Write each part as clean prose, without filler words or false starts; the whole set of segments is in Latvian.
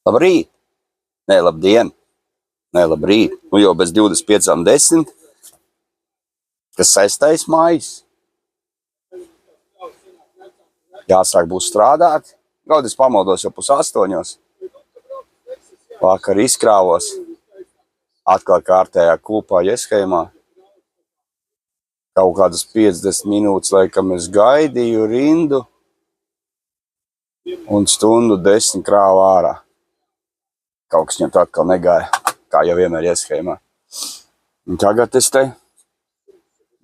Labrīt! Nē, labdien! Nē, labrīt! Nu jau bez 25:10. Kas 6. maijs. Jāsāk būs strādāt. Gaudis pamaldos jau 7:30. Vakar izkrāvos. Atkal kārtējā kūpā Iesheimā. Kaut kādas 50 minūtes, laikam, es gaidīju rindu. Un 1:10 krāvu ārā. Kaut kas viņam tā atkal negāja, kā jau vienmēr Iesheimā. Un tagad es te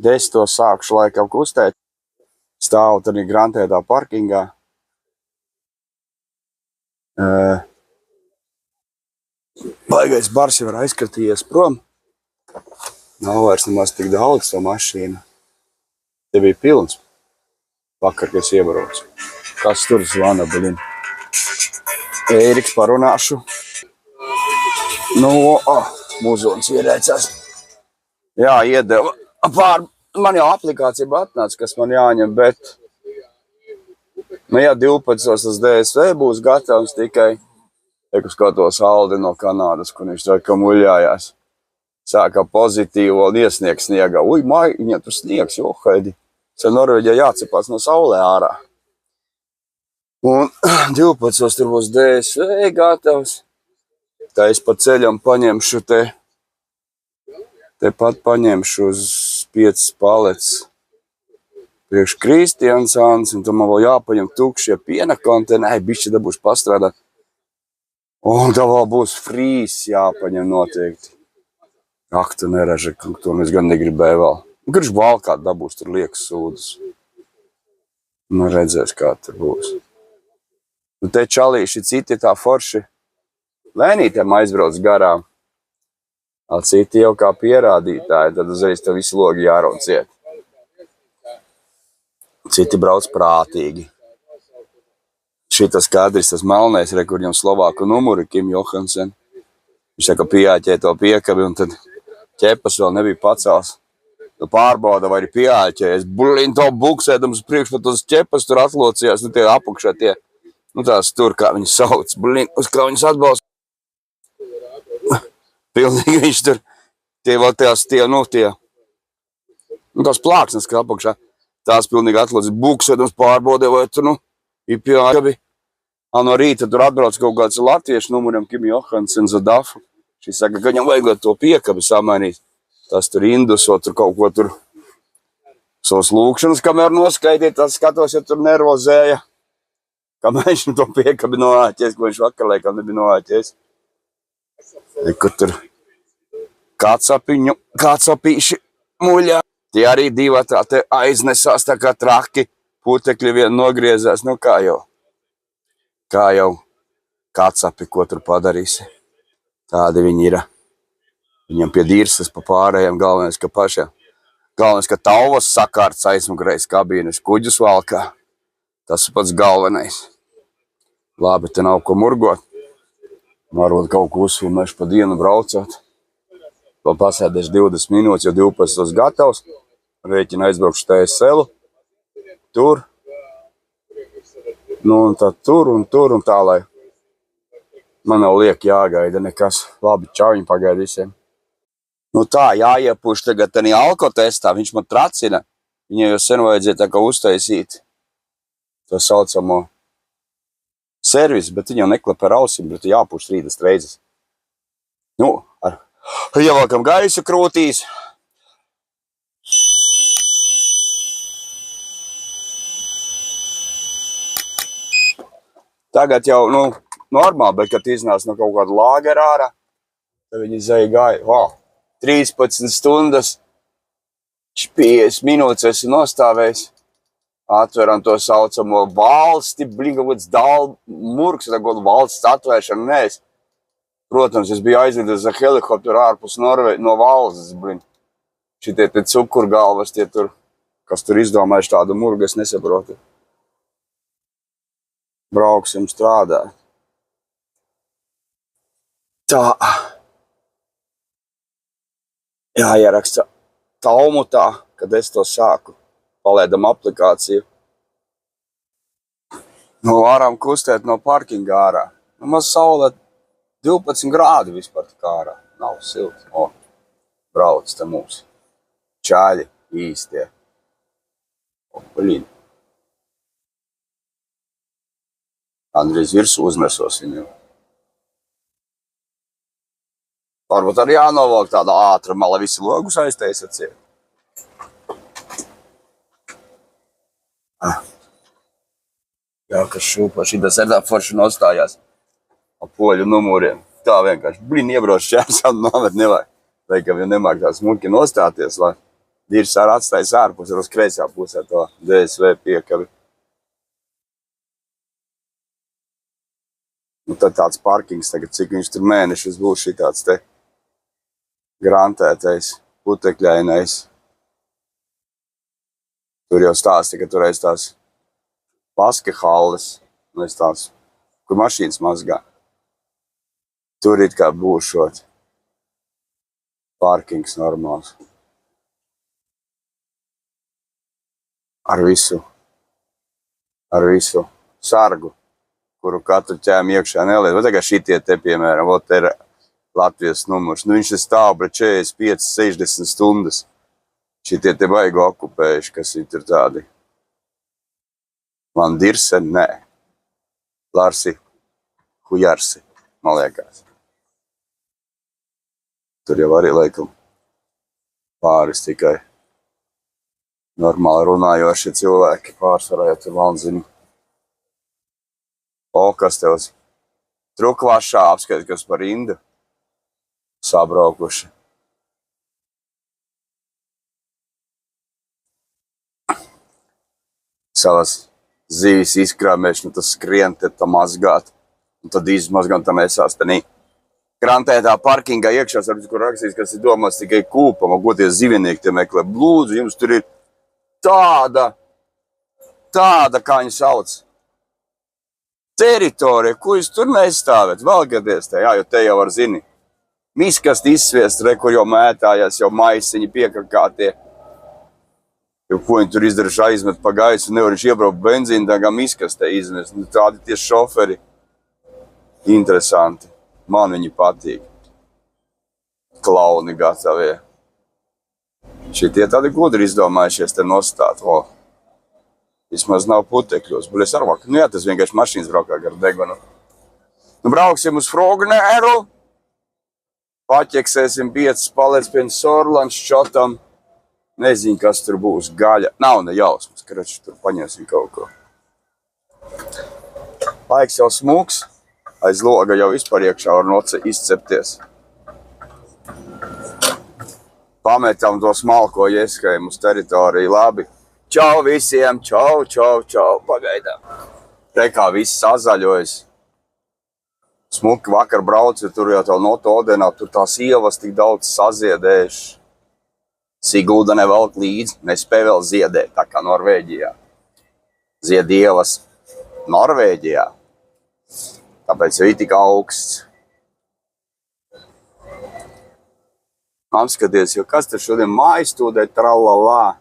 10. sākšu laikam kustēt. Stāvu tad grantētā parkingā. Baigais bars jau ir aizskatījies prom. Nav vairs nemaz tik daudz to mašīnu. Te bija pilns. Vakar, kad es iebraucu. Kas tur zvana, blin? Ēriks parunāšu. Muzons ierēcās. Jā, iedeva. Man jau aplikācija atnāca, kas man jāņem, bet ja 12. tas DSV būs gatavs tikai, es skatos Aldi no Kanādas, kur viņš tā kā muļājās. Sāka pozitīvo un iesniegs sniegā. Viņam tur sniegs, johaidi. Norvēģijā jācepās no saulē ārā. Un 12. tur būs DSV gatavs. Tā es pa ceļam paņemšu tepat paņemšu uz 5 palets priekš Kristiansons, un tad man vēl jāpaņem tukšie piena konteneri, bišķi dabūšu pastrādāt. Un tā vēl būs frīs jāpaņem noteikti. Ak, tu neraži, to es gan negribēju vēl. Gribu valkāt dabūs, tur liekas sūdas. Nu, redzēs, kā tur būs. Nu, te čalīši citi tā forši lēnītiem aizbrauc garām. Citi jau kā pierādītāji, tad uzreiz tev visi logi jāraud ciet. Citi brauc prātīgi. Šitas kadris, tas melnais, kur viņam Slovāku numuri, Kim Johansen. Viņš saka, pieāķē to piekabi, un tad ķepas vēl nebija pacēls. Pārbauda, vai ir pieāķējies. Blin, to buksēdams priekš pat uz ķepas tur atlocījās, tie apakšā tie, tās tur, kā viņas sauc, blin, uz kā viņas atbalsta. Pilnīgi viņš tur, tās plāksnes, kā apakšā, tās pilnīgi atlocījās, buksēdams pārbaudē, vai tur, ir pieāķēbi. No rīta tur atbrauc kaut kāds latviešu numuriem, Kim Johansen, Zadafu. Šī saka, ka viņam vajag to piekabi samainīt. Tas tur indusot, tur kaut ko tur savas lūkšanas, kamēr noskaidīt, tas skatos, ja tur nervozēja. Kamēr viņš to piekabi noāķēs, ko viņš vakar laikam nebija noāķēs. Kur tur kādsapīši muļā. Tie arī divi tā te aiznesās, tā kā traki, putekļi vien nogriezās, kā jau kādsapi, ko tur padarīsi. Tādi viņi ir. Viņam pie dirsas pa pārējiem galvenais, ka pašiem. Galvenais, ka tauvas sakārts aizmugreiz kabīnes, kuģus valkā. Tas ir pats galvenais. Labi, te nav ko murgot. Varbūt kaut ko uzfilmēšu pa dienu braucot. Vēl pasēdēšu 20 minūtes, jo 12. gatavs. Rēķina aizbraukšu TSL. Tur. Un tad tur un tā, lai man nav liek jāgaida nekas. Labi, čauņi pagaida visiem. Tā, jāiepūš tagad tādā alkotestā, viņš man tracina. Viņai jau sen vajadzēja tā kā uztaisīt to saucamo servisu, bet viņa jau neklapa ar ausim, bet jāpūš 30 reizes. Ievelkam gaisu krūtīs. Tagad jau, normāli, bet kad iznāc no kaut kāda lāgera ārā, tad viņi gāja, 13 stundas, 50 minūtes esi nostāvējis, atveram to saucamo valsti, kaut kāds murgs, valsts atvēršana, nē. Protams, es biju aizvedis ar helikopteru ārpus no valsts, Šitie te cukurgalvas, tie tur, kas tur izdomājuši tādu murgu, es nesaprotu. Brauksim strādāt. Tā. Jāieraksta taumutā, kad es to sāku. Palaidam aplikāciju. Varam kustēt no parkinga ārā. Maz saule 12 grādi vispār tā kā ārā. Nav silts. O, brauc te mūs. Čaļi īstie. O, blīn. Andrīz virsū uzmesos viņu. Varbūt arī jānovalk tāda ātruma, lai visi logus aiztaisat. Jā, kas šūpa, šitas ir tā forši nostājās ap poļu numuriem. Tā vienkārši, blin, iebrauc šķērsām nomet nevajag. Laikam, ja nemāk tā smuki nostāties, lai dirs ar atstājas ārpus, ar uz kreisā pusē to DSV piekabi. Nu, tad tāds parkings tagad, cik viņš tur mēnešus būs šitāds te grantētais, putekļainais. Tur jau stāsti, ka tur aiz tās baskehalles, aiz tās, kur mašīnas mazgā. Tur it kā būšot parkings normāls. Ar visu sargu, kuru katru ķēmu iekšā neliet. Vai tagad šitie te, piemēram, vot te ir Latvijas numurs. Nu, viņš stāv pret 45-60 stundas. Šitie te baigo okupējuši, kas ir tur tādi. Man Dirsen, nē. Larsi, Hujarsi, man liekas. Tur jau arī laikam pāris tikai normāli runājoši cilvēki pārsvarā, ja tur vēl zini. O, kas tev Trukvašā apskait, kas par rindu sabraukuši. Savas zīves izkrāmēšana, tas skrien te tā mazgāt, un tad izmazgāt tam esās tenī. Krantētā parkingā iekšā, kur rakstīs, kas ir domās tikai kūpam, un goties zivinieki te meklē. Blūdzu, jums tur ir tāda, kā viņi sauc, teritorija, ko jūs tur neizstāvēt, valgaties te, jā, jo te jau var zini. Miskast izsviest, re, kur jau mētājās, jau maisiņi piekakātie. Jo ko viņi tur izdarījuši aizmet pa gaisu, nevar viņš iebraukt benzīnu, tā kā miskastē izmest. Nu, tādi tie šoferi interesanti. Man viņi patīk. Klauni gatavie. Šitie tādi gudri izdomājušies te nostāt. O, vismaz nav putekļos. Buļies ar vaku. Nu jā, tas vienkārši mašīnas braukā gar degunu. Nu brauksim uz Frogneru. Paķeksēsim 5 palets pie Sorlands čotam. Nezinu, kas tur būs. Gaļa. Nav ne jausmas. Krači, tur paņemsim kaut ko. Laiks jau smūks. Aiz loga jau vispār iekšā var noce izcepties. Pametam to smalko ieskējumu uz teritoriju. Labi. Čau visiem. Čau. Pagaidām. Te kā viss sazaļojas. Smuki vakar braucu, tur jau tev noto odenā, tur tās ievas tik daudz saziedējuši. Sigulda nevelk līdzi, nespēj vēl ziedēt, tā kā Norvēģijā. Zied ievas Norvēģijā. Tāpēc jau ir tik augsts. Apskaties, jo kas tur šodien mājstūdē tralalā.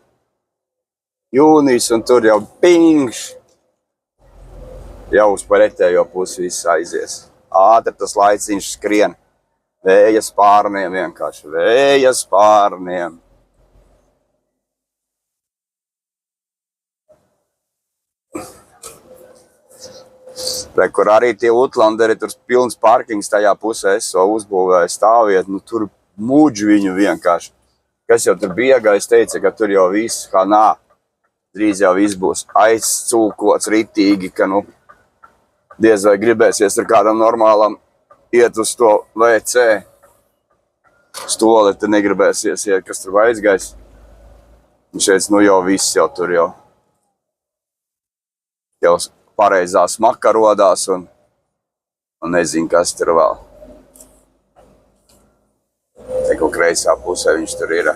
Jūnijas un tur jau pingš. Jau uz pretējo pusi viss aizies. Ātri tas laiciņš skrien. Vēja spārniem vienkārši. Vēja spārniem. Re, kur arī tie Utlanderi, tur pilns parkings tajā pusē, eso uzbūvēja stāviet, nu tur muģi viņu vienkārši. Kas jau tur biegais teica, ka tur jau viss, kā nā, drīz jau viss būs aizcūkots ritīgi, ka nu diez vai gribēsies ar kādam normālam iet uz to WC. Stoli te negribēsies iet, kas tur aizgais. Un šeit, nu jau viss jau tur jau pareizā smaka rodās un nezinu, kas tur vēl. Te kaut kreisā pusē viņš tur ir.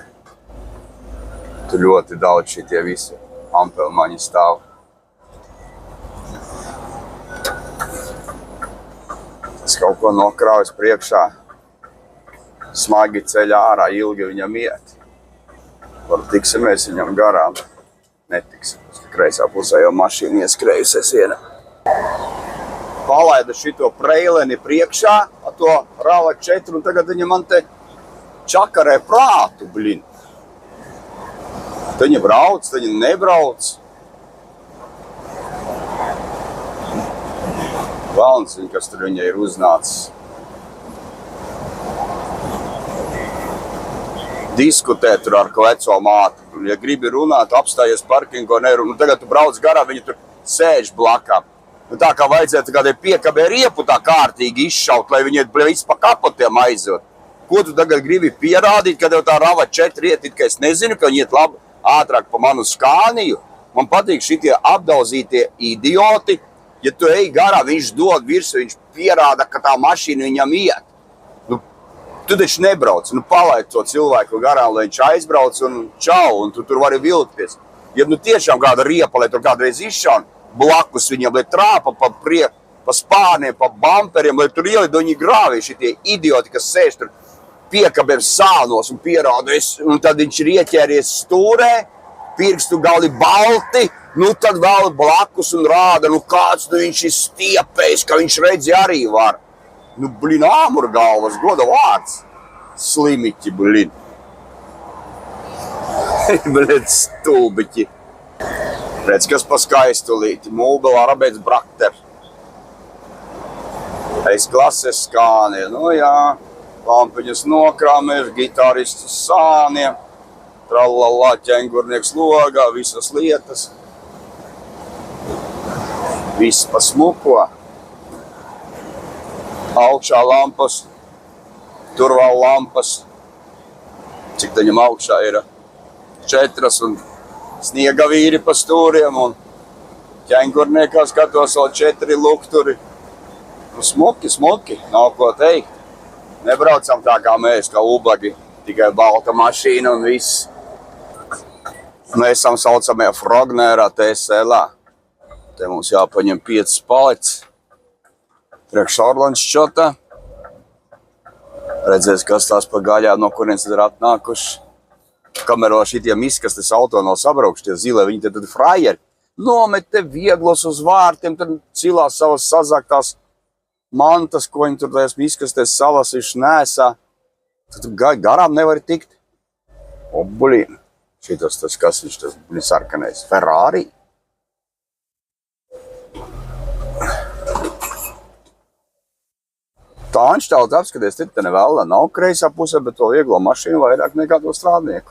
Tur ļoti daudz šitie visi ampelmaņi stāv. Tas kaut ko nokraujas priekšā. Smagi ceļ ārā, ilgi viņam iet. Varu tiksimies viņam garām. Netiksim. Kreisā pusē jau mašīna ieskrējusies iena. palaida šito preileni priekšā, to Rava 4, un tagad viņa man te čakarē prātu, blin. Viņa brauc, viņa nebrauc. Valns viņa, kas tur viņa ir uznācis. Diskutē tur ar veco māti. Ja gribi runāt, apstājies parkingo, nerunāt. Tagad tu brauc garām, viņa tur sēž blakām. Tā kā vajadzētu kādai piekabē riepu tā kārtīgi izšaut, lai viņi viss pa kapotiem aizjot. Ko tu tagad gribi pierādīt, kad jau tā Rava 4 iet, ka es nezinu, ka viņi iet labi ātrāk pa manu Skāniju? Man patīk šitie apdauzītie idioti. Ja tu ej garā, viņš dod virsmu, viņš pierāda, ka tā mašīna viņam iet. Nu, tu taču nebrauc, palaid to cilvēku garām, lai viņš aizbrauc un čau, un tu tur vari vilkties. Ja nu tiešām kāda riepa, lai tur kādreiz izšaun, blakus viņam, lai trāpa pa spārniem, pa bamperiem, lai tur ielido viņi grāvī šitie idioti, kas sēž tur piekabiem sānos un pierāda, un tad viņš ir ieķēries stūrē, pirkstu gali balti, tad vēl blakus un rāda, kāds viņš ir stiepējis, ka viņš redzi arī var. Blin, āmur galvas, goda vārds. Slimiķi, blin. Blin, stulbiķi. Redz, kas pa skaistulīti. Mūbela arabēc brakter. Es klases Skānie. Jā, lampiņas nokrāmēs, gitāristu sāniem. Tralala, ķengurnieks logā, visas lietas. Viss pa smuko. Augšā lampas. Tur vēl lampas. Cik taņam augšā ir? 4 un sniega vīri pa stūriem un ķengurniekā skatos vēl 4 lukturi. Smuki, nav ko teikt. Nebraucam tā kā mēs, kā ubagi, tikai balta mašīna un viss. Mēs esam saucamie Frognerā TSL-ā. Te mums jāpaņem 5 palets. Priekš Orlands šķotā. Redzēs, kas tās pa gaļā, no kurienes ir atnākuši. Kamēr vēl šitiem izkastes auto nav sabraukši, tie zilē, viņi tad fraieri. Nomet te vieglos uz vārtiem, tad cilās savas sazaktās mantas, ko viņi tur tajās izkastes salasījuši nēsā. Tad garām nevar tikt. Blin, šitas tas, kas viņš tas sarkanais? Ferrari? Tā anštālta apskaties, te nevēlā nav kreisā pusē, bet to vieglo mašīnu vairāk nekā to strādnieku.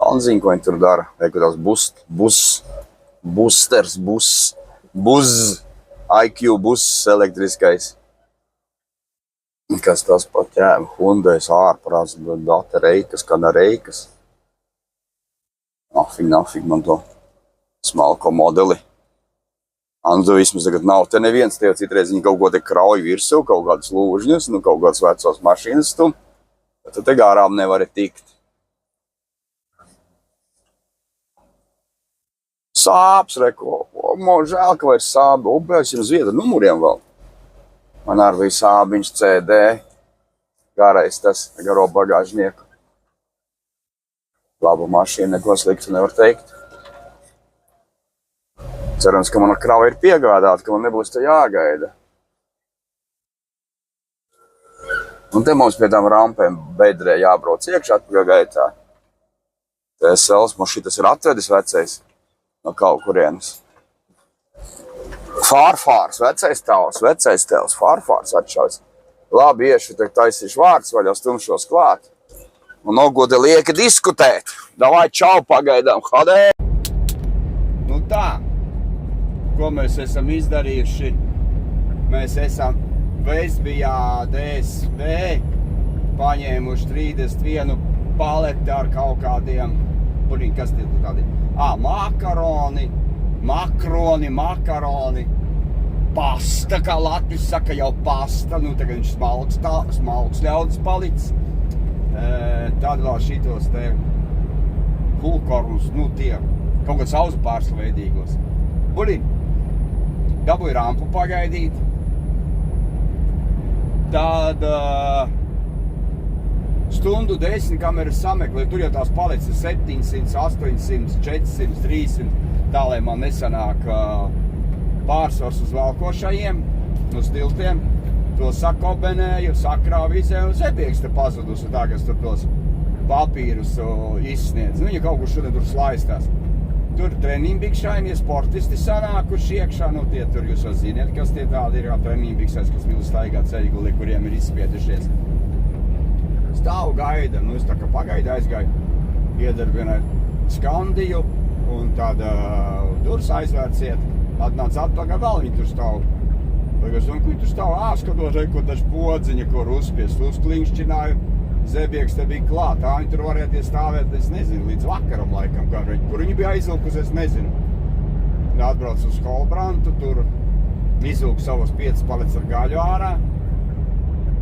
Anziņ, ko viņi tur dara. Vai tās IQ buss elektriskais. Kas tas pat ķēma? Hyundais ārprāts, data reikas, kāda reikas. Nafig man to smalko modeli. Tu vismaz tagad nav te neviens, tev citreiz viņi kaut ko te krauj virsū, kaut kādas lūžņas, kaut kādas vecos mašīnas stum. Tad te gārām nevari tikt. Sāps, reko. Žēl, ka vairs sābi. Es ir uz vieda numuriem vēl. Man arī bija sābiņš CD. Garais tas, garo bagāžnieku. Laba mašīna, neko sliktu nevar teikt. Cerams, ka mana krava ir piegādāta, ka man nebūs te jāgaida. Un te mums pie tām rampēm bedrē jābrauc iekšā atpakaļ gaitā. TSLs mums šitas ir atvedis vecais no kaut kurienes. Fārfārs, vecais tēls, fārfārs atšaujas. Labi, iešu, te taisīšu vārds vaļā stumšos klāt. Un nogodi lieki diskutēt. Davai čau pagaidām, hadē! Tā. Ko mēs esam izdarījuši? Mēs esam Vestbijā DSV paņēmuši 31 paleti ar kaut kādiem, kas tie tādi? Makaroni, pasta, kā Latvijas saka, jau pasta, tagad viņš smalks ļaudis palicis. Tad vēl šitos te fulkornus, tie kaut kāds auzu pārslavveidīgos. Dabūju rampu pagaidīt. Tad stundu 10 kameras sameklē, tur jau tās palicis 700, 800, 400, 300, tā lai man nesanāk pārsvars uz valkošajiem, uz tiltiem, to sakobenēju, sakrāvu izēju, un Zebiegs te pazudusi tā, kas tur tos papīrus izsniedz. Viņa kaut kur šodien tur slaistās. Tur treniņbikšainie sportisti sanākuši iekšā, tie tur jūs jau ziniet, kas tie tādi ir, kā treniņbikšais, kas mīl staigāt ceļguli, kuriem ir izspiedušies. Stāvu gaida, es tā kā pagaidu aizgāju, iedarbināju skandiju, un tāda durs aizvērciet, atnāc atpakaļ, vēl viņi tur stāv. Es domāju, kur tur stāv āskatot, ko taču podziņa, ko uzspiest, uzkliņšķināju. Zebiegs te bija klāt, tā viņi tur varētu stāvēt, es nezinu, līdz vakaram laikam, kur viņi bija aizlūkus, es nezinu. Atbrauc uz Kolbrantu, tur izlūku savus 5 palets ar gaļu ārā,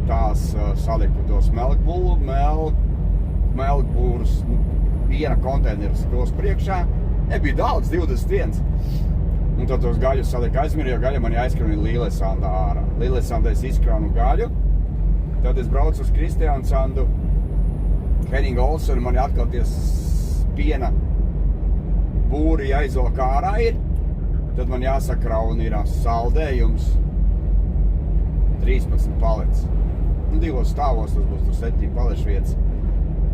tās saliku tos melkbūrus, piena konteinerus tos priekšā, nebija daudz, 21. Un tad tos gaļus saliku aizmirju, jo gaļa man jāizkrāna Līlesandā ārā. Līlesandā es izkrānu gaļu, tad es braucu uz Kristiansandu, Henning Olsen, man atkal ties piena būri jāizvelk ārā ir, tad man jāsakrauna ir saldējums 13 palets. 2 stāvos tas būs tur 7 palešu vietas.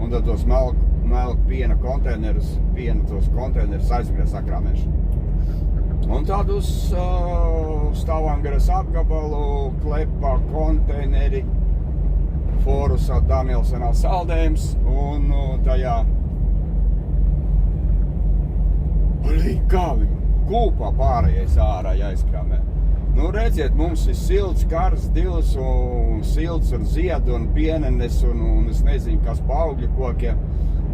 Un tad tos melk piena konteinerus, tos konteinerus aizgriezt sakrāmēšu. Un tad uz Stavangeras apgabalu, Klepā konteineri, Forusā Danielsenā saldējums un tajā kā viņu kūpā pārējais ārā jāizkrāmē. Redziet, mums ir silts, karsts, dils un silts un ziedu un pienenes un es nezinu, kas pa augļu kokiem.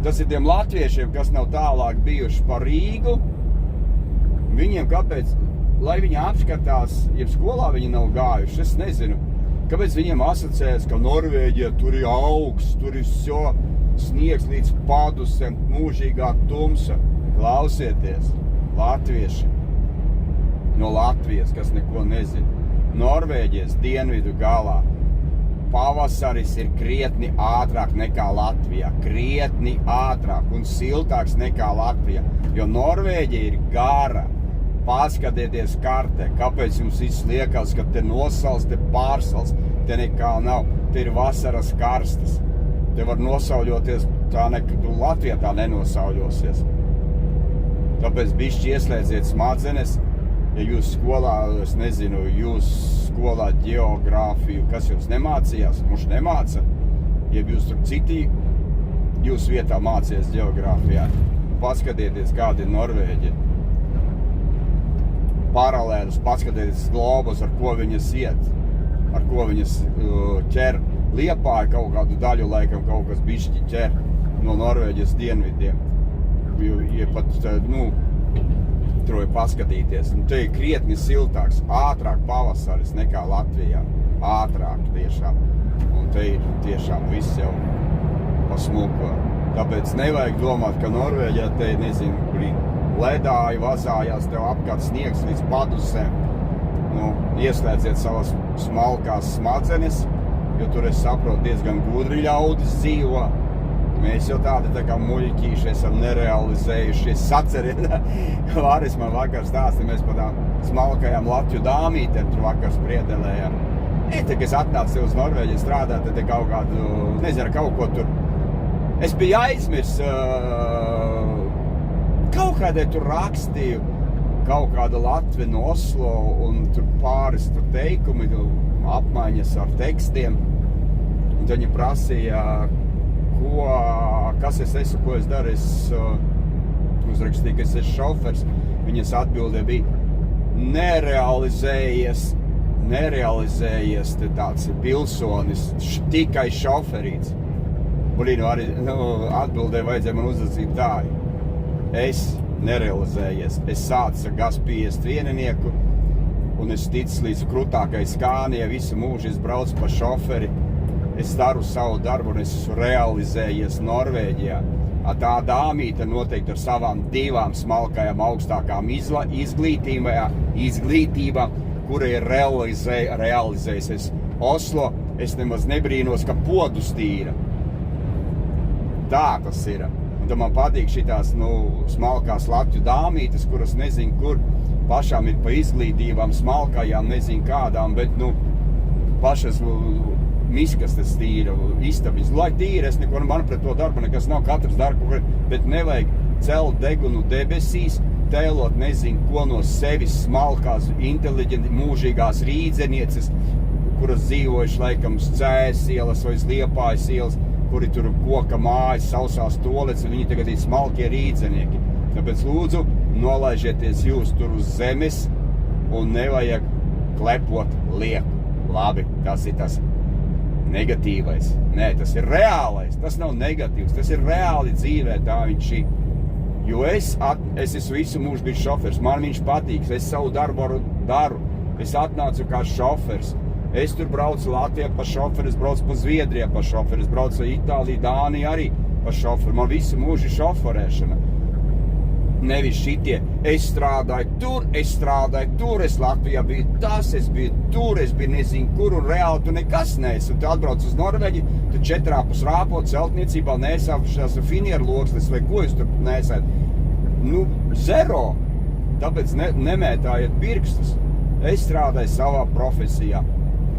Tas ir tiem latviešiem, kas nav tālāk bijuši par Rīgu. Viņiem kāpēc, lai viņi apskatās, jeb skolā viņi nav gājuši, es nezinu. Kāpēc viņiem asociējas, ka Norvēģija tur ir augsts, tur ir sniegs līdz padusem, mūžīgā tumsa. Klausieties, latvieši no Latvijas, kas neko nezina. Norvēģijas dienvidu galā pavasaris ir krietni ātrāk nekā Latvijā, krietni ātrāk un siltāks nekā Latvijā, jo Norvēģija ir gara. Paskatieties kartē, kāpēc jums viss liekas, ka te nosals, te pārsals, te nekā nav, te ir vasaras karstas. Te var nosauļoties, tā tu Latvijā tā nenosauļosies. Tāpēc bišķi ieslēdziet smadzenes, ja jūs skolā, es nezinu, jūs skolā ģeogrāfiju, kas jums nemācījās, mums nemāca, ja jūs tur citi jūs vietā mācies ģeogrāfijā, paskatieties, kādi ir Norvēģi. Paralēlus, paskatieties globus, ar ko viņas iet, ar ko viņas ķer. Liepāja kaut kādu daļu, laikam kaut kas bišķi ķer no Norvēģijas dienvidiem. Ja pat, tur ir paskatīties. Te ir krietni siltāks, ātrāk pavasaris nekā Latvijā. Ātrāk tiešām. Un te ir tiešām viss jau pasmuko. Tāpēc nevajag domāt, ka Norvēģijā te, nezinu, ledāji, vazājās, tev apkārt sniegs līdz padusēm. Ieslēdziet savas smalkās smadzenes, jo tur es saprotu diezgan gudri ļaudis dzīvo. Mēs jau tādi tā kā muļķīši esam nerealizējušies. Saceriet, Vāris man vakar stāsta, mēs pa tām smalkajām Latviju dāmītēm tur vakar spriedelējām. Kad es atnācu uz Norvēģiju strādāt, tad kaut kādu, nezinu, kaut ko tur. Es biju aizmirs, kaut kādai tur rakstīju, kaut kāda Latvi no Oslo un tur pāris tur teikumi, apmaiņas ar tekstiem. Un viņi prasīja, kas es esmu, ko es daru. Es uzrakstīju, ka es esmu šofers. Viņas atbildē bija nerealizējies te tāds pilsonis, tikai šoferīts. Arī atbildē vajadzēja man uzracīt tā. Es nerealizējies. Es sācu ar GAZ 51, un es ticu līdz krutākai skānijai, visu mūžu es braucu pa šoferi. Es daru savu darbu, un es esmu realizējies Norvēģijā. Tā dāmīte noteikti ar savām 2 smalkajām augstākām izglītībām, kura ir realizējusies Oslo. Es nemaz nebrīnos, ka podus tīra. Tā tas ir. Un tad man patīk šitās, smalkās Latviju dāmītes, kuras nezinu kur, pašām ir pa izglītībām, smalkajām, nezinu kādām, bet, pašas miskastes tīra, istabis, lai tīra, es neko, man pret to darbu nekas nav, katrs darbu, bet nevajag celt degunu debesīs, tēlot nezinu, ko no sevis smalkās, inteliģenti, mūžīgās rīdzenieces, kuras dzīvojuši laikam Cēs ielas vai Liepājas ielas, kuri tur koka mājas, sausās tolets, un viņi tagad ir smalkie rīdzenieki. Tāpēc lūdzu, nolaižieties jūs tur uz zemes un nevajag klepot lieku. Labi, tas ir tas negatīvais. Nē, tas ir reālais, tas nav negatīvs, tas ir reāli dzīvē, tā viņš ir. Jo es esmu visu mūžu bijis šofers, man viņš patīk, es savu darbu daru, es atnācu kā šofers. Es tur braucu Latvijā pa šoferi, es braucu pa Zviedrijā pa šoferi, es braucu Itāliju, Dāniju arī pa šoferi. Man visu mūžu ir šoferēšana. Nevis šitie, es strādāju tur, es Latvijā biju tas, es biju tur, es biju nezinu kur, un reāli tu nekas neesi. Un tu atbrauc uz Norveģi, tu četrāpus rāpot celtniecībā, nesāpšās finieru loksnes, vai ko jūs tur nesēt. Zero. Tāpēc nemētājiet pirkstus. Es strādāju savā profesijā.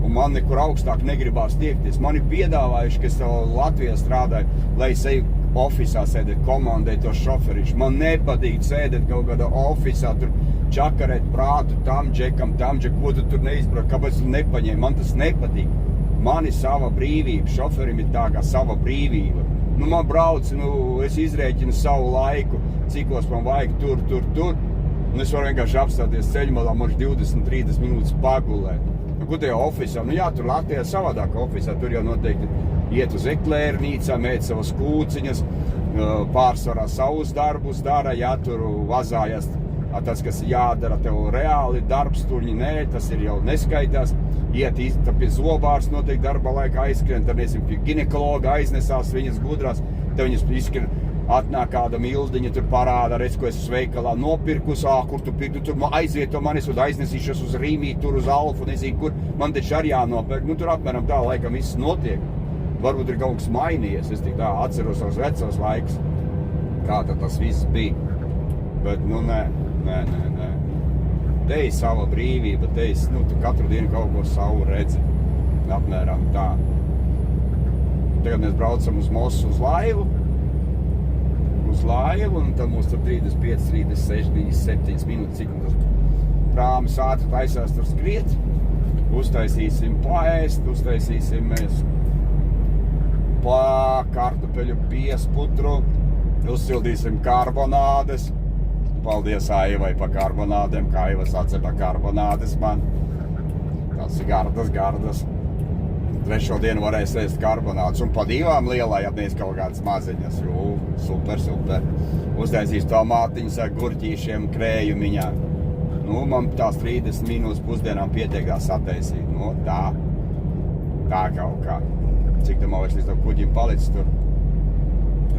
Un man nekur augstāk negribās tiekties. Man ir piedāvājuši, ka es Latvijā strādāju, lai es eju ofisā sēdēt, komandēt to šoferišu. Man nepatīk sēdēt kaut kādā ofisā, tur čakarēt prātu tam džekam, ko tu tur neizbrauc, kāpēc tu nepaņēmi. Man tas nepatīk. Man ir sava brīvība, šoferim ir tā kā sava brīvība. Man brauc, es izrēķinu savu laiku, cikos man vajag tur. Un es varu vienkārši apstāties ceļmalā, man 20-30 minūtes pagulēt. Ko tajā ofisā? Jā, tur Latvijā savādāk ofisā, tur jau noteikti iet uz eklērnīcām, ēt savas kūciņas, pārsvarā savus darbus dara, tur vazājas tas, kas jādara, tev reāli darbs, tur nē, tas ir jau neskaitās, iet pie zobārs noteikti darba laikā aizskrien, tad nesim pie ginekologa aiznesās viņas gudrās, te viņas izskrien, atnāk kāda mildiņa, tur parāda, redz, ko es veikalā nopirkus, kur tu pirku, tur aizvieto mani, es aiznesīšos uz Rīmī, tur uz Alfu, nezinu, kur, man taču arī jānopirk, tur apmēram tā laikam viss notiek. Varbūt ir kaut kas mainījies, es tik tā atceros savus vecos laikus, kā tad tas viss bija. Bet, nē. Te ir sava brīvība, te ir, tu katru dienu kaut ko savu redzi, apmēram tā. Tagad mēs braucam uz Mosu uz laivu, un tad mums tur 35, 36, 37 minūtes, cik tas prāmis ātri taisās tur skriet. Uztaisīsim paēst, uztaisīsim mēs kartupeļu piesputru, uzsildīsim karbonādes. Paldies Aivai pa karbonādēm, kā Aiva sacepa karbonādes man. Tas ir gardas. Trešo dienu varēs ēst karbonādus un pa divām lielajām, nevis kaut kādas maziņas. Super. Uztaisīs tomātiņas ar gurķīšiem krējumiņā. Man tās 30 minūtes pusdienām pietiekās sataisīt. Tā kaut kā. Cik tam vairs līdz tam kuģim palicis tur?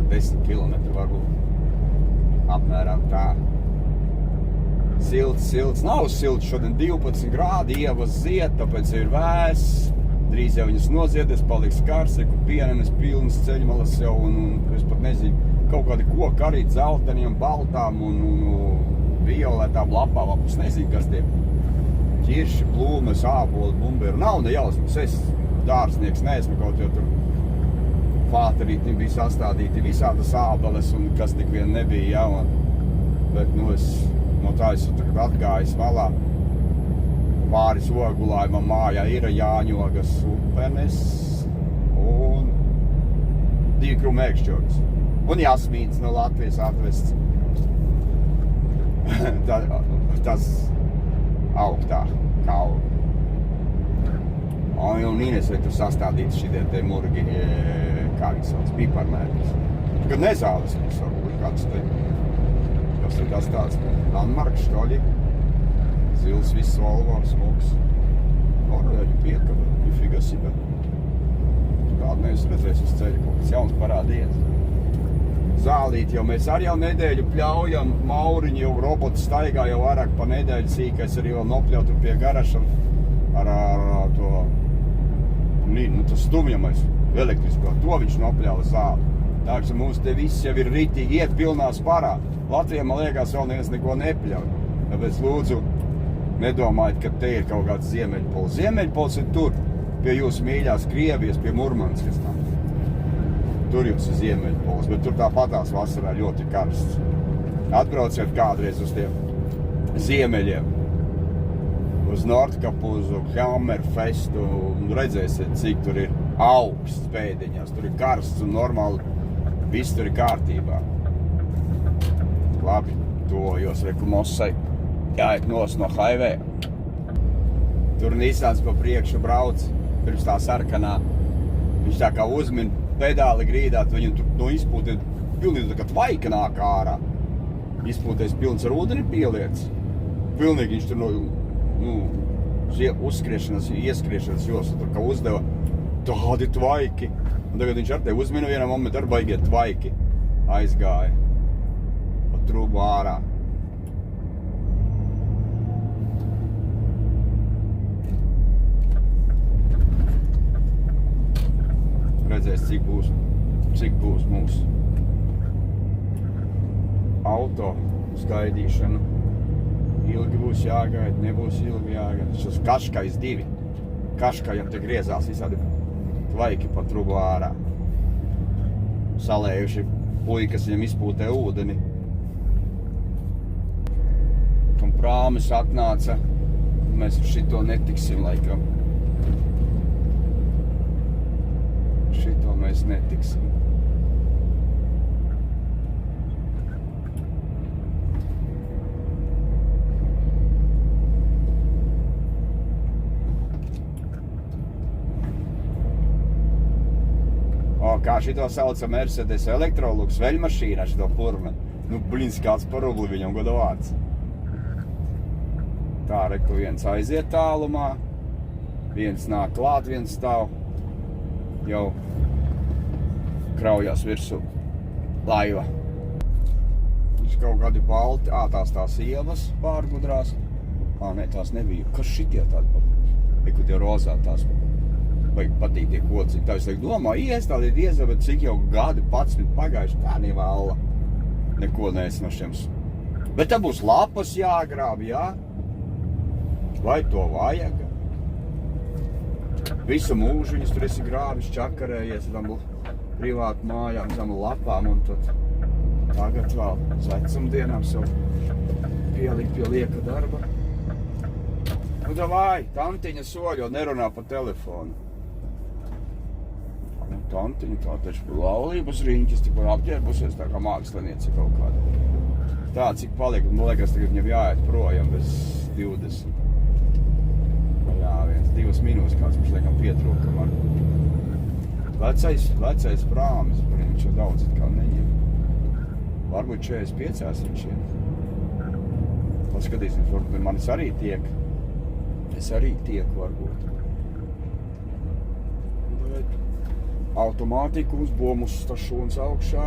10 kilometri varbūt. Apmēram tā. Silts. Nav silts šodien 12 grādi, ievas ziet, tāpēc ir vēss. Drīz jau viņas noziedēs, paliks kārs, pienenes pilnas ceļmalas jau, un es pat nezinu, kaut kādi koki arī dzelteniem, baltām un violetām lapām, es nezinu, kas tie ķirši, plūmes, āboli, bumberi, nav ne jausmas, es dārznieks neesmu, kaut jau tur fāterītim bija sastādīti visādas ābeles, un kas tik vien nebija, bet, es no tā esmu tagad atgājis malā. Pāris ogulājumam mājā ir Jāņogas upenes un 2 krumēkšķogas. Un Jasmīns no Latvijas atvests. Tas augtā kaula. Un Ines vai tur sastādīts šitie te murgi, kā viņi sauc, piparmētris. Kad nezāles viņus varbūt kāds te. Tas ir tas tāds Danmarka štoļi. Zils viss Volvo, smuks. Norvēģi piekaba, nifiga sibe. Tādu nevis redzēs uz ceļa, kaut kas jauns parādījies. Zālīt jau mēs arī jau nedēļu pļaujam, Mauriņi jau roboti staigā jau vairāk pa nedēļu sīkais arī vēl nopļautu pie garaša ar to, tas stumjamais elektrisko, to viņš nopļauja zāli. Tā, ka mums te viss jau ir ritīgi, iet pilnā sparā. Latvijā, man liekas, vēl neviens neko nepļauj. Tāpēc lūdzu, nedomājiet, ka te ir kaut kāds Ziemeļpols. Ziemeļpols ir tur, pie jūsu mīļās Krievijas, pie Murmanskas tam. Tur jums ir Ziemeļpols, bet tur tāpatās vasarā ļoti karsts. Atbrauciet kādreiz uz tiem ziemeļiem, uz Nordkapuzu, Hammerfestu, un redzēsiet, cik tur ir augsts pēdiņās. Tur ir karsts un normāli, viss tur ir kārtībā. Labi, tojos reku Mosai. Jāiet nos no highway. Tur Nīsāns pa priekšu brauc, pirms tā sarkanā. Viņš tā kā uzmin pedāli grīdā, viņam tur no izpūtē pilnīgi tā kā tvaika nāk ārā. Izpūtēs pilns ar ūdeni pieliec. Pilnīgi viņš tur uzskriešanas, ieskriešanas josla tur kā uzdeva tādi tvaiki. Un tagad viņš ar te uzmina vienam momentu ar baigie tvaiki aizgāja. Pa trubu ārā. Redzēs, cik būs mūsu auto gaidīšana. Ilgi būs jāgaida, nebūs ilgi jāgaida. Šis Kaškais 2. Kaškajam te griezās visādi tvaiki pa trubu ārā. Salējuši puikas viņam izpūtē ūdeni. Un prāmis atnāca. Mēs šito netiksim laikam. Šito mēs netiksim. Kā šito sauca Mercedes Electrolux veļmašīnā, šito purma. Blins, kāds par rubli viņam goda vārds. Tā, reku viens aiziet tālumā, viens nāk klāt, viens stāv. Jau kraujās virsū laiva. Viņš kaut kādi balti, tās ievas pārgudrās. Nē, tās nebija. Kas šitie tādi? Eku tie rozā tās. Vajag patīk tie kociņi. Tā es domā, iestādiet, bet cik jau gadi 11 pagājuši, tā nevēla. Neko neesmu no šiem. Bet tā būs lapas jāgrāb, jā? Vai to vajag? Visu mūžu viņus tur esi grābis, čakarējies, tam privātu mājām, zem lapām, un tad tagad vēl uz vecumdienām sev pielikt pie lieka darba. Davai, tantiņa soļo, nerunā pa telefonu. Tantiņa, tā taču laulības riņķis, tik vai apģērbusies tā kā mākslinieci kaut kāda. Tā, cik paliek, man liekas, tagad viņam jāiet projām bez 20. Jā, 2 minūtes kāds mums liekam pietrūkam ar. Vecais prāmis, viņš jau daudz it kā neņem. Varbūt 45 viņš ir. Paskatīsim, varbūt manis arī tiek. Es arī tieku varbūt. Automātiku uzbom uz stašūnas augšā.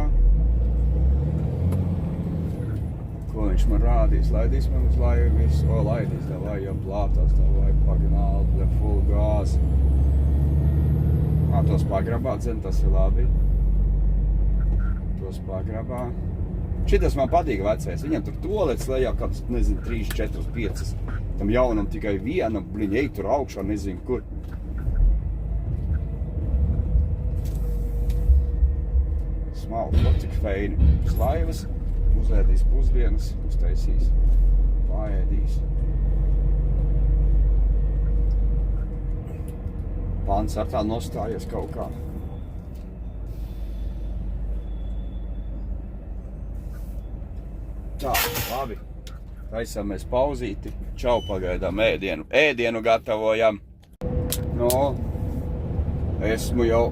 Ko viņš man rādīs? Laidīs man uz laivu visu. Laidīs, davai jau plātās, davai pagnāli, full gāzi. Tos pagrabā, dzen, tas ir labi. Tos pagrabā. Šitas man patīk vecais. Viņam tur tolets lejā kāds, nezinu, 3, 4, 5. Tam jaunam tikai viena, ej tur augšā, nezinu kur. Smalki, cik feini. Uz laivas, uzēdīs pusdienas, uztaisīs, paēdīs. Pants ar tā nostājies kaut kā. Tā, labi. Taisāmies pauzīti. Čau, pagaidām ēdienu. Ēdienu gatavojam. Esmu jau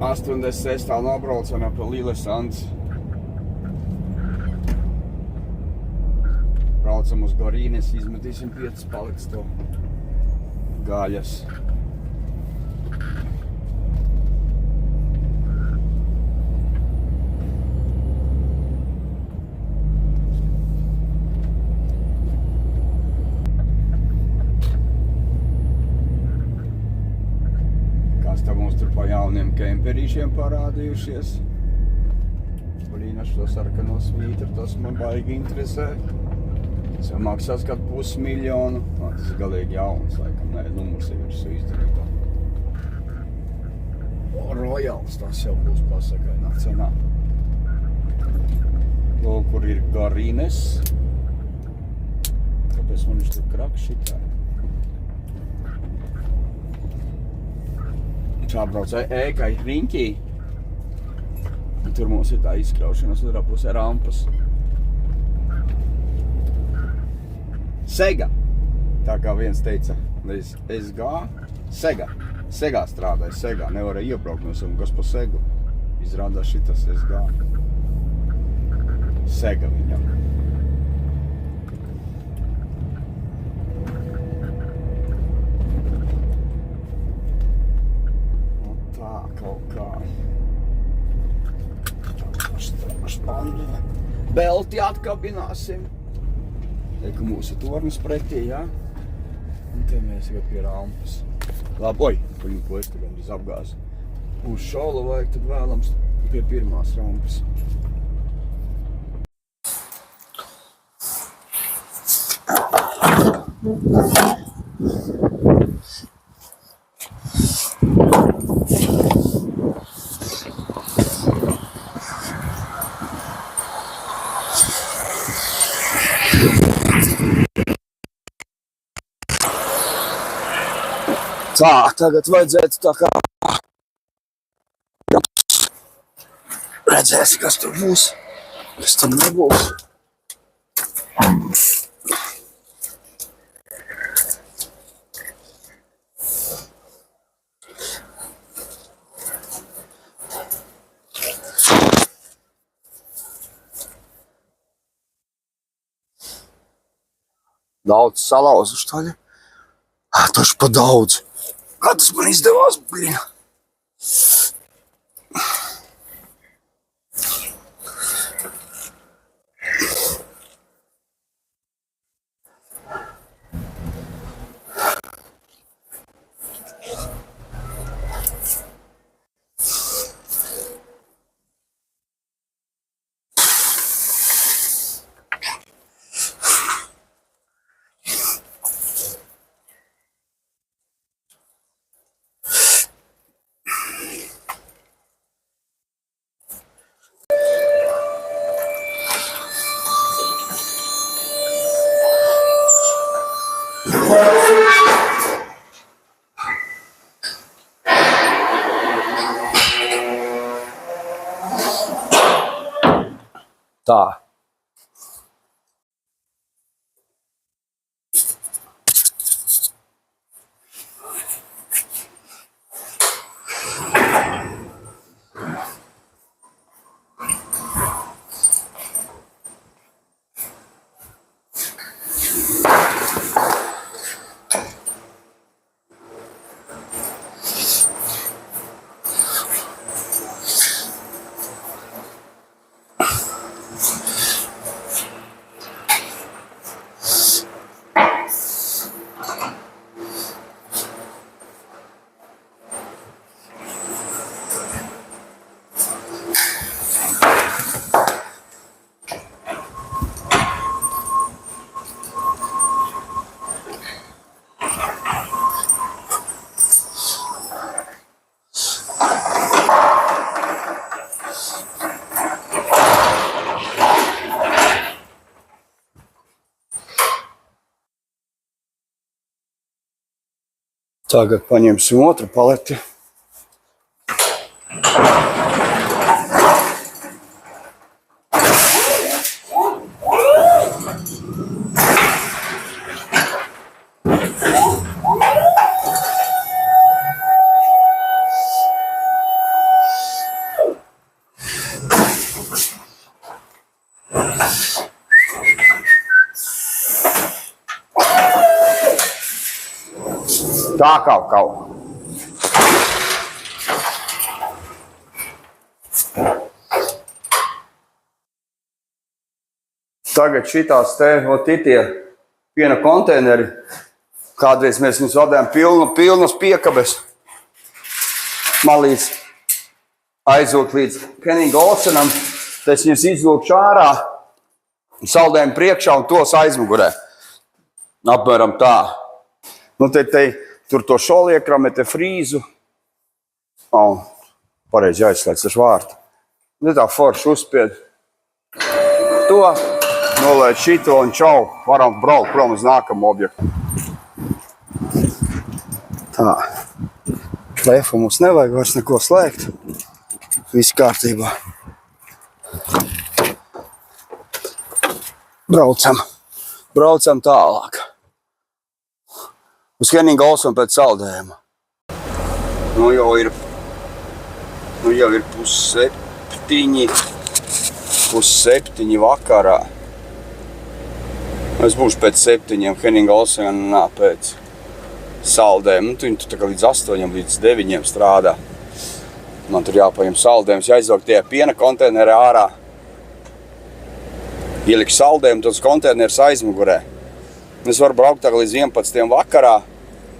86. nobraucanā pa Lillesants. Braucam uz Gorīnes, izmetīsim 5 paliks to gaļas. Jauniem kemperīšiem parādījušies. Blīn, ar šo sarkano svītru, tas man baigi interesē. Tas jau maksās kādu 500 000. Tas ir galīgi jauns, laikam, nē, numurs ir visu izdarīt. Royals tas jau būs pasakainā cenā. Lūk, kur ir Garines. Kāpēc man viņš tur kraks šitā? Šābrauc ēkai riņķī. Tur mums ir tā izkraušanas, otrā pusē rampas. Sega. Tā kā viens teica, SG, Sega. Segā strādāja, Segā. Nevarēja iebraukt no savu, kas pa Segu. Izrādās šitas SG. Sega viņam. Nu tā kaut kā. Belti atkabināsim. Te, ka mūsu tornis pretī, jā. Un te mēs tagad pie rampas. Labi, oj, ko es tagad iz apgāzu. Uz šaula vajag tad vēlams pie pirmās rampas. Tā, tagad vajadzētu tā kā redzēsi, kas tur būs, kas tur nebūs. Daudz salauzuši taļa. Taču pa daudz. Kā tas man izdevās, blina? Tā. Tagad paņemsim otru paleti. Tā kaut. Tagad šitās te, tie piena konteineri, kādreiz mēs viņus vadējām pilnas piekabes. Malīdz aizvilkt līdz Kenninga Olsenam, tad es viņus izvilkšu ārā Saldējumi priekšā un tos aizmugurē. Apmēram tā. Nu, tur to šoliekrami, te frīzu. Pareizi jāizslēdz taču vārtu. Tā forši uzspied. To, nolaid šito un čau. Varam braukt prom uz nākamu objektu. Tā. Lefa mums nevajag vairs neko slēgt. Viss kārtībā. Braucam tālāk. Uz Henninga Olsona pēc saldējuma. Nu jau ir pusseptiņi vakarā. Es būšu pēc 7 Henninga Olsona pēc saldējuma. Viņi tur tā kā līdz 8, līdz 9 strādā. Man tur jāpaņem saldējums, jāizvelk tie piena konteineri ārā. Ieliku saldējumu, tas konteineris aizmugurē. Es varu braukt tā līdz 11 vakarā,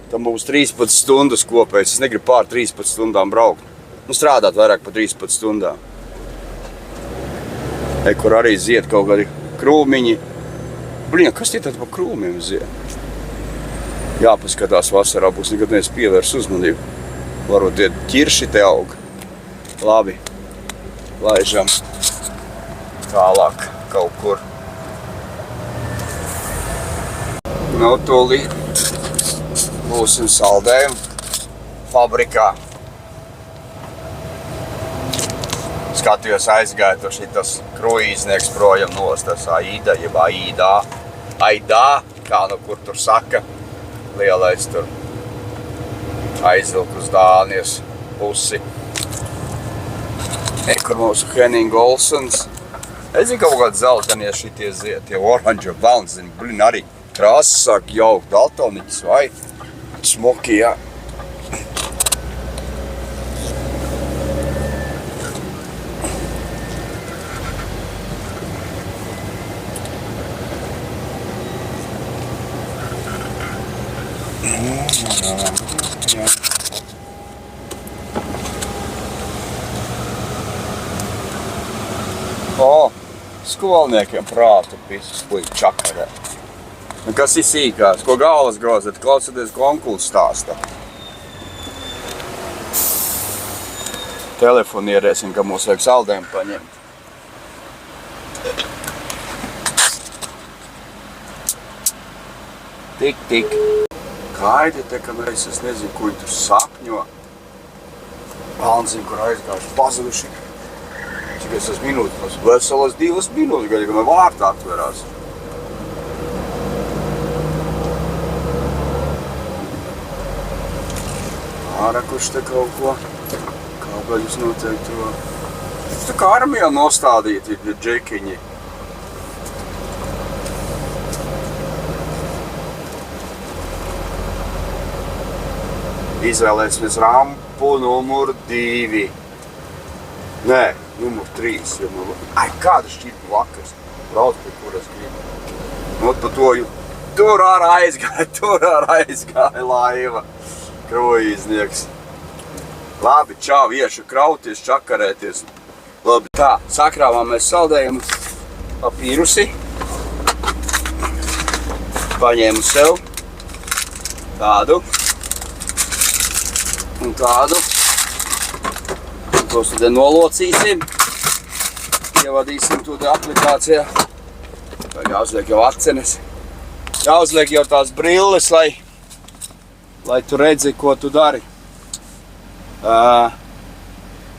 tam būs 13 stundas kopējs. Es negribu pār 13 stundām braukt. Nu, strādāt vairāk par 13 stundām. Kur arī zied kaut kādi krūmiņi. Blin, kas tie tad pa krūmiem zied? Jāpaskatās vasarā, būs nekad nevis pievērs uzmanību. Varbūt tie ķirši te aug. Labi, laižam tālāk. Kaut kur. Nu, tūlīt būsim saldējumu fabrikā. Skatījos aizgāja tur šitas kruīznieks projām nost, tas Aida, jeb Aidā, kā nu kur tur saka, lielais tur aizvilk uz Dānijas pusi. Kur mūsu Henninga Olsons. Es zinu, kaut kādi zeltanie šitie ziet, tie oranža velns, zinu, blin, arī krāsas sāk jaukt, daltoniķis vai smuki, jā. Skolniekiem prātu visus puļu čakarē. Kas ir sīkās? Ko galvas grozat? Klausoties, ko onkuls stāsta. Telefonu ierēsim, ka mums vajag saldējumu paņemt. Tik. Kaidi te, ka mēs, es nezinu, ko viņi tur sapņo. Valnzim, kur aizgājuši pazuduši. Cik es esmu minūtes, veselas 2 minūtes, gaļi, ka man vārta atverās. Ārā, kurš te kaut ko, kābeļus noteikti to. Tā kā armijā nostādīti ir džekiņi. Izvēlēsimies rampu numur 2. Nē, numur 3. Kāda šķirpa vakars. Brauc pie kuras gribu. Nu, pa to tur ārā aizgāja laiva. Kruīznieks. Labi, čau, iešu krauties, čakarēties. Labi, tā, sakrāvām mēs saldējumu papīrusi. Paņēmu sev tādu. Un tādu. Tos tad nolocīsim. Ievadīsim to aplikācijā. Jāuzliek jau acenes. Jāuzliek jau tās brilles, lai tu redzi, ko tu dari.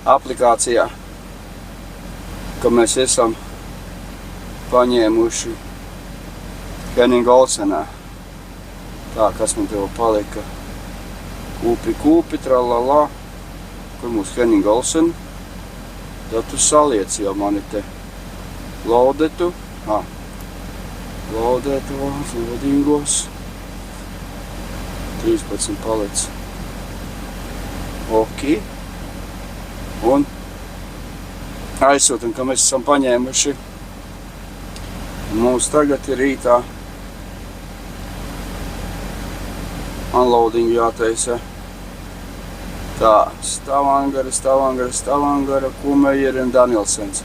Aplikācijā, ka mēs esam paņēmuši Henninga Olsonā. Tā, kas man tev palika? Kūpi, tralala. Kur mūsu Henninga Olsona? Tad tu saliec jau mani te laudetu. Laudetu, lodīgos. 13 paliec. Ok. Un aizsūtam, ka mēs esam paņēmuši. Mums tagad ir rītā unloading jātaisa. Tā, Stavangara, Kumeier un Danielsens.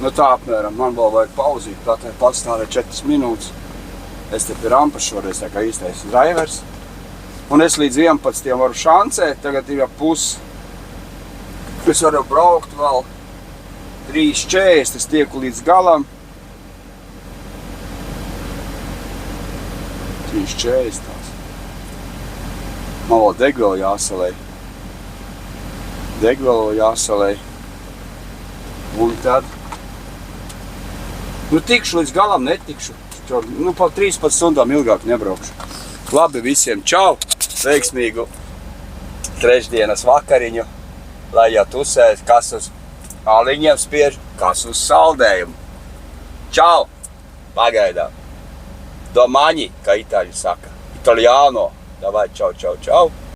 Nu tā apmēram, man vēl vajag pauzīt, tā te pastāvēt 4 minūtes. Es te pie rampas šoreiz tā kā īstais drivers. Un es līdz 11 varu šancēt, tagad ir ap pusi. Es varu braukt vēl 3:40, es tieku līdz galam. 3:40 tās. Man vēl degvielu jāsalej. Un tad, tikšu līdz galam, netikšu. Pa 13 stundām ilgāk nebraukšu. Labi visiem, čau! Veiksmīgu trešdienas vakariņu. Lai jau tusēs, kas uz aliņiem spiež, kas uz saldējumu. Čau! Pagaidām. Domani, kā itāļi saka. Italiano. Davai, čau, čau, čau.